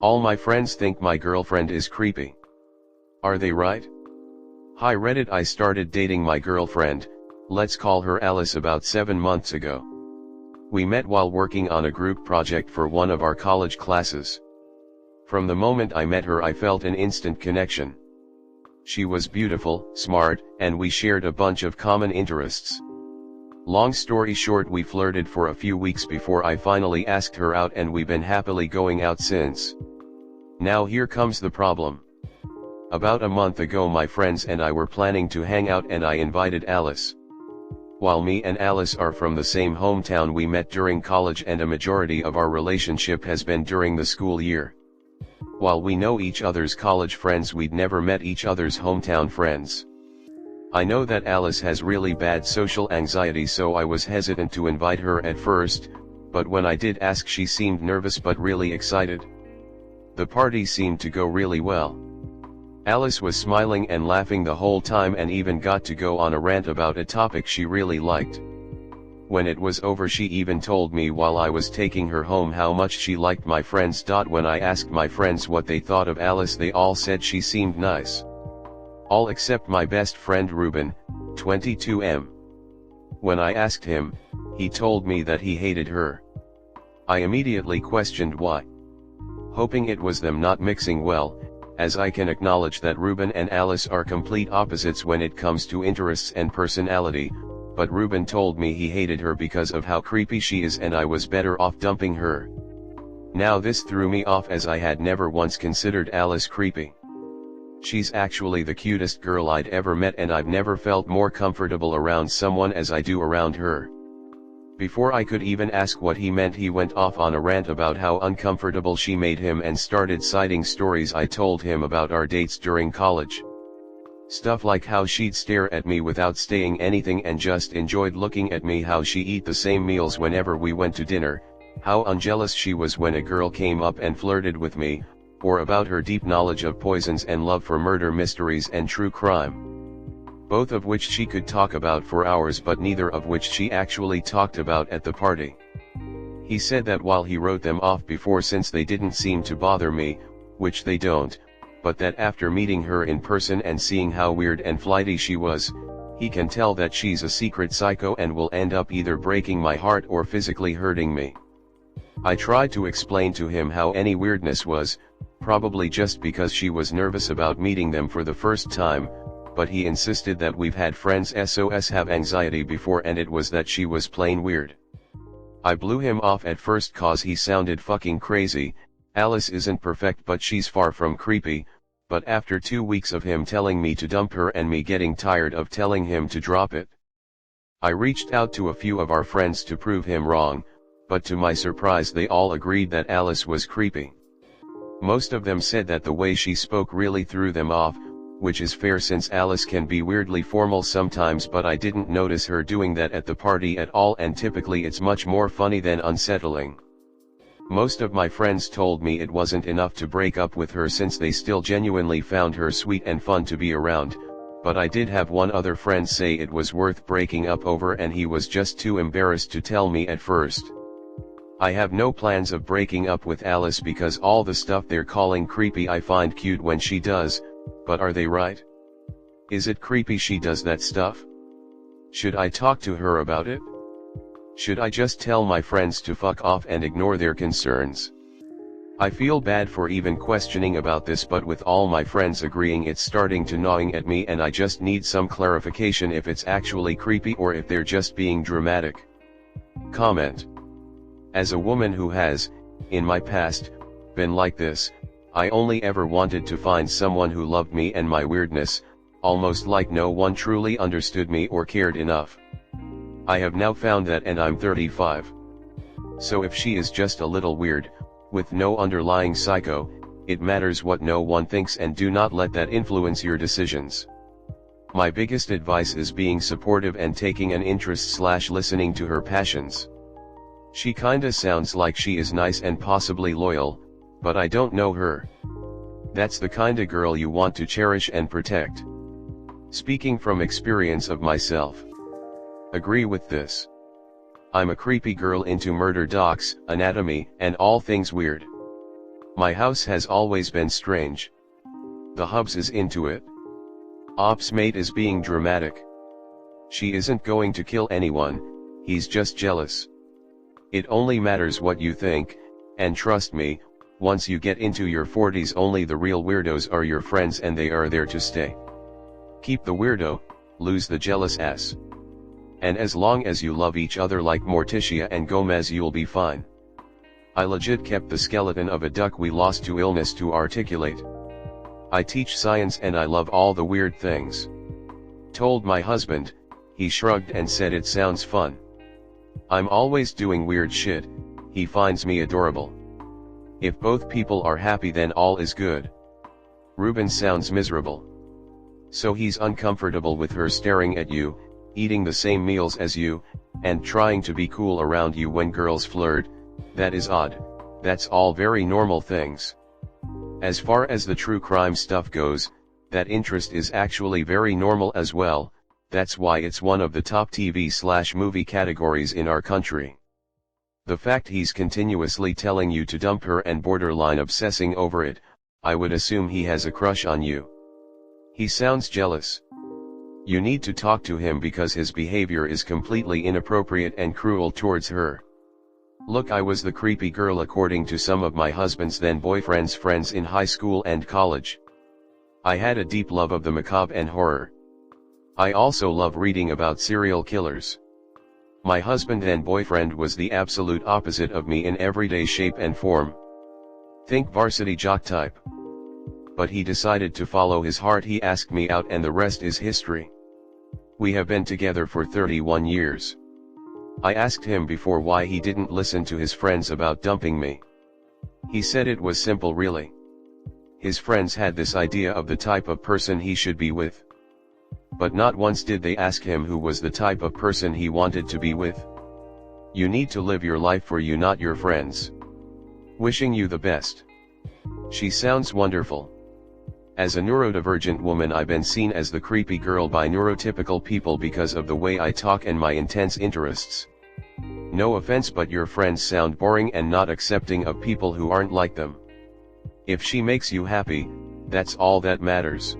All my friends think my girlfriend is creepy. Are they right? Hi Reddit, I started dating my girlfriend, let's call her Alice, about 7 months ago. We met while working on a group project for one of our college classes. From the moment I met her I felt an instant connection. She was beautiful, smart, and we shared a bunch of common interests. Long story short, we flirted for a few weeks before I finally asked her out, and we've been happily going out since. Now here comes the problem. About a month ago my friends and I were planning to hang out and I invited Alice. While me and Alice are from the same hometown, we met during college and a majority of our relationship has been during the school year. While we know each other's college friends, we'd never met each other's hometown friends. I know that Alice has really bad social anxiety, so I was hesitant to invite her at first, but when I did ask she seemed nervous but really excited. The party seemed to go really well. Alice was smiling and laughing the whole time and even got to go on a rant about a topic she really liked. When it was over she even told me while I was taking her home how much she liked my friends. When I asked my friends what they thought of Alice, they all said she seemed nice. All except my best friend Ruben, 22M. When I asked him, he told me that he hated her. I immediately questioned why. Hoping it was them not mixing well, as I can acknowledge that Ruben and Alice are complete opposites when it comes to interests and personality, but Ruben told me he hated her because of how creepy she is and I was better off dumping her. Now this threw me off, as I had never once considered Alice creepy. She's actually the cutest girl I'd ever met, and I've never felt more comfortable around someone as I do around her. Before I could even ask what he meant, he went off on a rant about how uncomfortable she made him and started citing stories I told him about our dates during college. Stuff like how she'd stare at me without saying anything and just enjoyed looking at me, how she eat the same meals whenever we went to dinner, how unjealous she was when a girl came up and flirted with me, or about her deep knowledge of poisons and love for murder mysteries and true crime. Both of which she could talk about for hours, but neither of which she actually talked about at the party. He said that while he wrote them off before since they didn't seem to bother me, which they don't, but that after meeting her in person and seeing how weird and flighty she was, he can tell that she's a secret psycho and will end up either breaking my heart or physically hurting me. I tried to explain to him how any weirdness was probably just because she was nervous about meeting them for the first time, but he insisted that we've had friends SOS have anxiety before and it was that she was plain weird. I blew him off at first cause he sounded fucking crazy. Alice isn't perfect but she's far from creepy, but after 2 weeks of him telling me to dump her and me getting tired of telling him to drop it, I reached out to a few of our friends to prove him wrong, but to my surprise they all agreed that Alice was creepy. Most of them said that the way she spoke really threw them off, which is fair since Alice can be weirdly formal sometimes, but I didn't notice her doing that at the party at all, and typically it's much more funny than unsettling. Most of my friends told me it wasn't enough to break up with her since they still genuinely found her sweet and fun to be around, but I did have one other friend say it was worth breaking up over and he was just too embarrassed to tell me at first. I have no plans of breaking up with Alice because all the stuff they're calling creepy I find cute when she does, but are they right? Is it creepy she does that stuff? Should I talk to her about it? Should I just tell my friends to fuck off and ignore their concerns? I feel bad for even questioning about this, but with all my friends agreeing it's starting to gnawing at me and I just need some clarification if it's actually creepy or if they're just being dramatic. Comment. As a woman who has, in my past, been like this, I only ever wanted to find someone who loved me and my weirdness, almost like no one truly understood me or cared enough. I have now found that and I'm 35. So if she is just a little weird, with no underlying psycho, it matters what no one thinks and do not let that influence your decisions. My biggest advice is being supportive and taking an interest/listening to her passions. She kinda sounds like she is nice and possibly loyal, but I don't know her. That's the kinda girl you want to cherish and protect. Speaking from experience of myself. Agree with this. I'm a creepy girl into murder docs, anatomy, and all things weird. My house has always been strange. The hubs is into it. Ops mate is being dramatic. She isn't going to kill anyone, he's just jealous. It only matters what you think, and trust me, once you get into your 40s only the real weirdos are your friends and they are there to stay. Keep the weirdo, lose the jealous ass. And as long as you love each other like Morticia and Gomez you'll be fine. I legit kept the skeleton of a duck we lost to illness to articulate. I teach science and I love all the weird things. Told my husband, he shrugged and said it sounds fun. I'm always doing weird shit, he finds me adorable. If both people are happy then all is good. Ruben sounds miserable. So he's uncomfortable with her staring at you, eating the same meals as you, and trying to be cool around you when girls flirt. That is odd, that's all very normal things. As far as the true crime stuff goes, that interest is actually very normal as well, that's why it's one of the top TV/movie categories in our country. The fact he's continuously telling you to dump her and borderline obsessing over it, I would assume he has a crush on you. He sounds jealous. You need to talk to him because his behavior is completely inappropriate and cruel towards her. Look, I was the creepy girl according to some of my husband's then boyfriend's friends in high school and college. I had a deep love of the macabre and horror. I also love reading about serial killers. My husband and boyfriend was the absolute opposite of me in everyday shape and form. Think varsity jock type. But he decided to follow his heart. He asked me out and the rest is history. We have been together for 31 years. I asked him before why he didn't listen to his friends about dumping me. He said it was simple really. His friends had this idea of the type of person he should be with. But not once did they ask him who was the type of person he wanted to be with. You need to live your life for you, not your friends. Wishing you the best. She sounds wonderful. As a neurodivergent woman, I've been seen as the creepy girl by neurotypical people because of the way I talk and my intense interests. No offense, but your friends sound boring and not accepting of people who aren't like them. If she makes you happy, that's all that matters.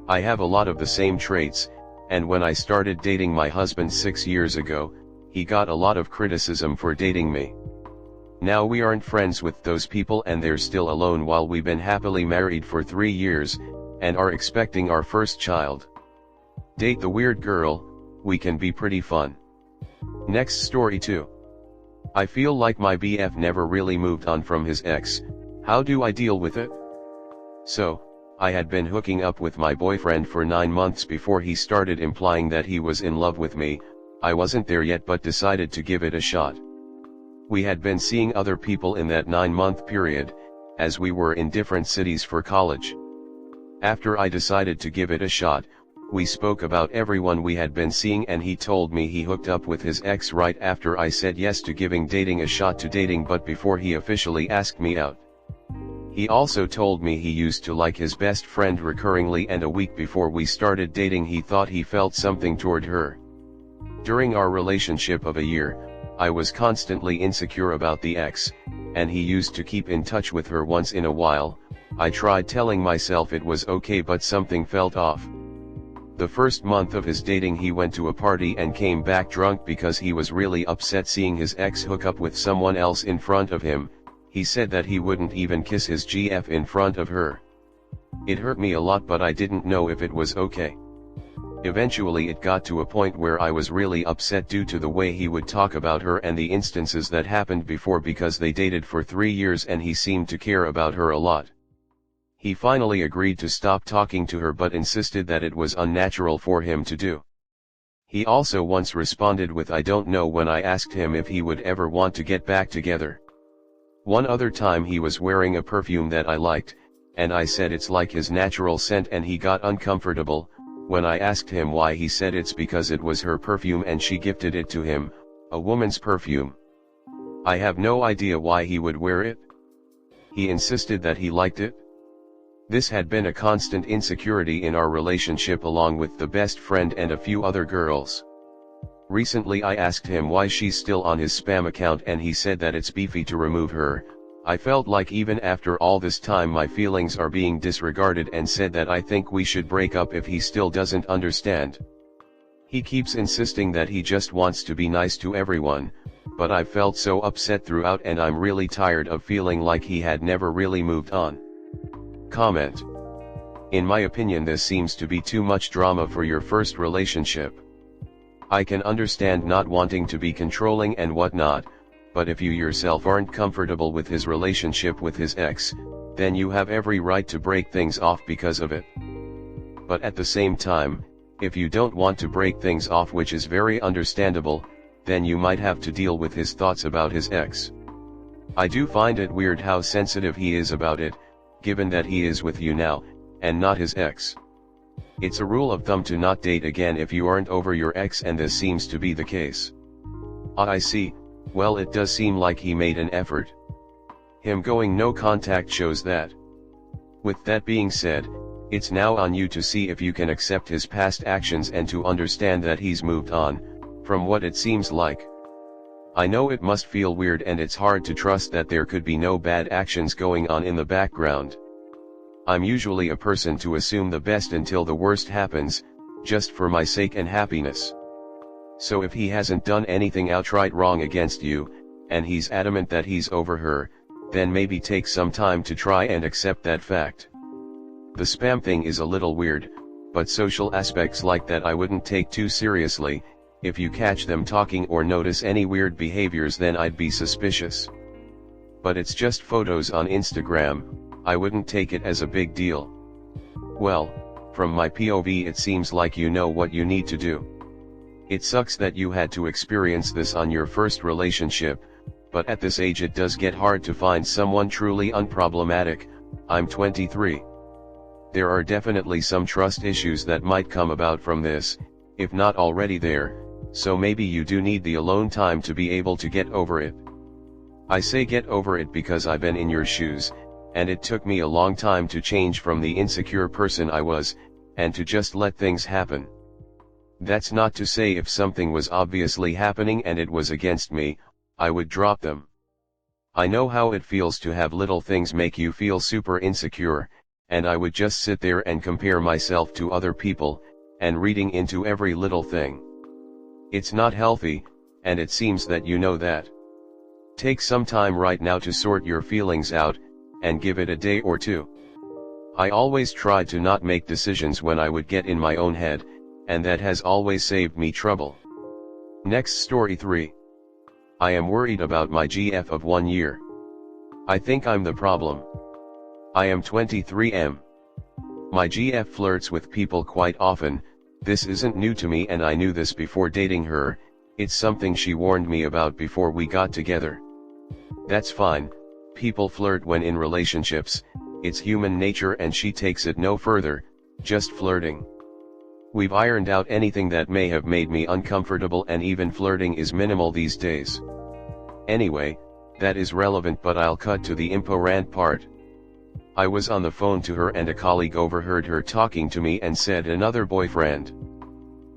I have a lot of the same traits, and when I started dating my husband 6 years ago, he got a lot of criticism for dating me. Now we aren't friends with those people and they're still alone while we've been happily married for 3 years, and are expecting our first child. Date the weird girl, we can be pretty fun. Next story 2. I feel like my BF never really moved on from his ex, how do I deal with it? So, I had been hooking up with my boyfriend for 9 months before he started implying that he was in love with me. I wasn't there yet but decided to give it a shot. We had been seeing other people in that 9-month period, as we were in different cities for college. After I decided to give it a shot, we spoke about everyone we had been seeing and he told me he hooked up with his ex right after I said yes to giving dating a shot to dating, but before he officially asked me out. He also told me he used to like his best friend recurringly and a week before we started dating he thought he felt something toward her. During our relationship of a year, I was constantly insecure about the ex, and he used to keep in touch with her once in a while. I tried telling myself it was okay but something felt off. The first month of his dating he went to a party and came back drunk because he was really upset seeing his ex hook up with someone else in front of him. He said that he wouldn't even kiss his GF in front of her. It hurt me a lot but I didn't know if it was okay. Eventually it got to a point where I was really upset due to the way he would talk about her and the instances that happened before because they dated for 3 years and he seemed to care about her a lot. He finally agreed to stop talking to her but insisted that it was unnatural for him to do. He also once responded with "I don't know" when I asked him if he would ever want to get back together. One other time he was wearing a perfume that I liked, and I said it's like his natural scent and he got uncomfortable. When I asked him why he said it's because it was her perfume and she gifted it to him, a woman's perfume. I have no idea why he would wear it. He insisted that he liked it. This had been a constant insecurity in our relationship along with the best friend and a few other girls. Recently I asked him why she's still on his spam account and he said that it's beefy to remove her, I felt like even after all this time my feelings are being disregarded, and said that I think we should break up if he still doesn't understand. He keeps insisting that he just wants to be nice to everyone, but I felt so upset throughout, and I'm really tired of feeling like he had never really moved on. Comment. In my opinion, this seems to be too much drama for your first relationship. I can understand not wanting to be controlling and whatnot, but if you yourself aren't comfortable with his relationship with his ex, then you have every right to break things off because of it. But at the same time, if you don't want to break things off, which is very understandable, then you might have to deal with his thoughts about his ex. I do find it weird how sensitive he is about it, given that he is with you now, and not his ex. It's a rule of thumb to not date again if you aren't over your ex, and this seems to be the case. I see. Well, it does seem like he made an effort. Him going no contact shows that. With that being said, it's now on you to see if you can accept his past actions and to understand that he's moved on, from what it seems like. I know it must feel weird, and it's hard to trust that there could be no bad actions going on in the background. I'm usually a person to assume the best until the worst happens, just for my sake and happiness. So if he hasn't done anything outright wrong against you, and he's adamant that he's over her, then maybe take some time to try and accept that fact. The spam thing is a little weird, but social aspects like that I wouldn't take too seriously. If you catch them talking or notice any weird behaviors, then I'd be suspicious. But it's just photos on Instagram, I wouldn't take it as a big deal. Well, from my POV it seems like you know what you need to do. It sucks that you had to experience this on your first relationship, but at this age it does get hard to find someone truly unproblematic. I'm 23. There are definitely some trust issues that might come about from this, if not already there, so maybe you do need the alone time to be able to get over it. I say get over it because I've been in your shoes, and it took me a long time to change from the insecure person I was, and to just let things happen. That's not to say if something was obviously happening and it was against me, I would drop them. I know how it feels to have little things make you feel super insecure, and I would just sit there and compare myself to other people, and reading into every little thing. It's not healthy, and it seems that you know that. Take some time right now to sort your feelings out, and give it a day or two. I always tried to not make decisions when I would get in my own head, and that has always saved me trouble. Next story 3. I am worried about my GF of 1 year. I think I'm the problem. I am 23. My GF flirts with people quite often. This isn't new to me, and I knew this before dating her. It's something she warned me about before we got together. That's fine, people flirt when in relationships, it's human nature, and she takes it no further, just flirting. We've ironed out anything that may have made me uncomfortable, and even flirting is minimal these days. Anyway, that is relevant, but I'll cut to the important part. I was on the phone to her, and a colleague overheard her talking to me and said another boyfriend.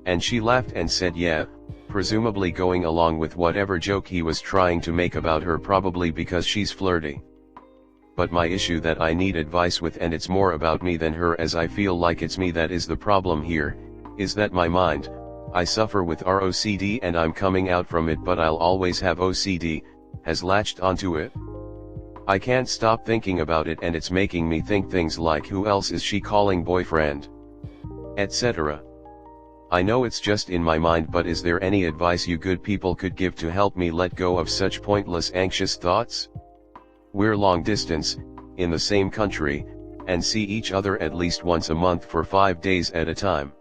And she laughed and said yeah, presumably going along with whatever joke he was trying to make about her, probably because she's flirty. But my issue that I need advice with, and it's more about me than her, as I feel like it's me that is the problem here, is that my mind, I suffer with OCD and I'm coming out from it, but I'll always have OCD, has latched onto it. I can't stop thinking about it, and it's making me think things like who else is she calling boyfriend, etc. I know it's just in my mind, but is there any advice you good people could give to help me let go of such pointless anxious thoughts? We're long distance, in the same country, and see each other at least once a month for 5 days at a time.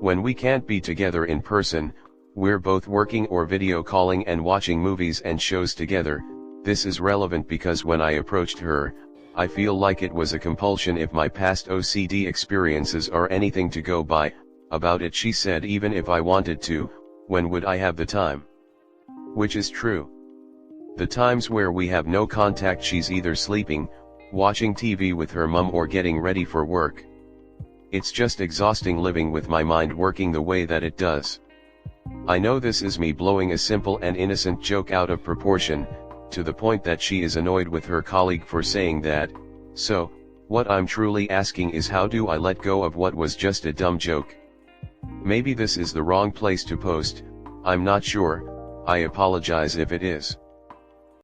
When we can't be together in person, we're both working or video calling and watching movies and shows together. This is relevant because when I approached her, I feel like it was a compulsion. If my past OCD experiences are anything to go by, about it she said even if I wanted to, when would I have the time? Which is true. The times where we have no contact, she's either sleeping, watching TV with her mum, or getting ready for work. It's just exhausting living with my mind working the way that it does. I know this is me blowing a simple and innocent joke out of proportion, to the point that she is annoyed with her colleague for saying that. So, what I'm truly asking is, how do I let go of what was just a dumb joke? Maybe this is the wrong place to post, I'm not sure, I apologize if it is.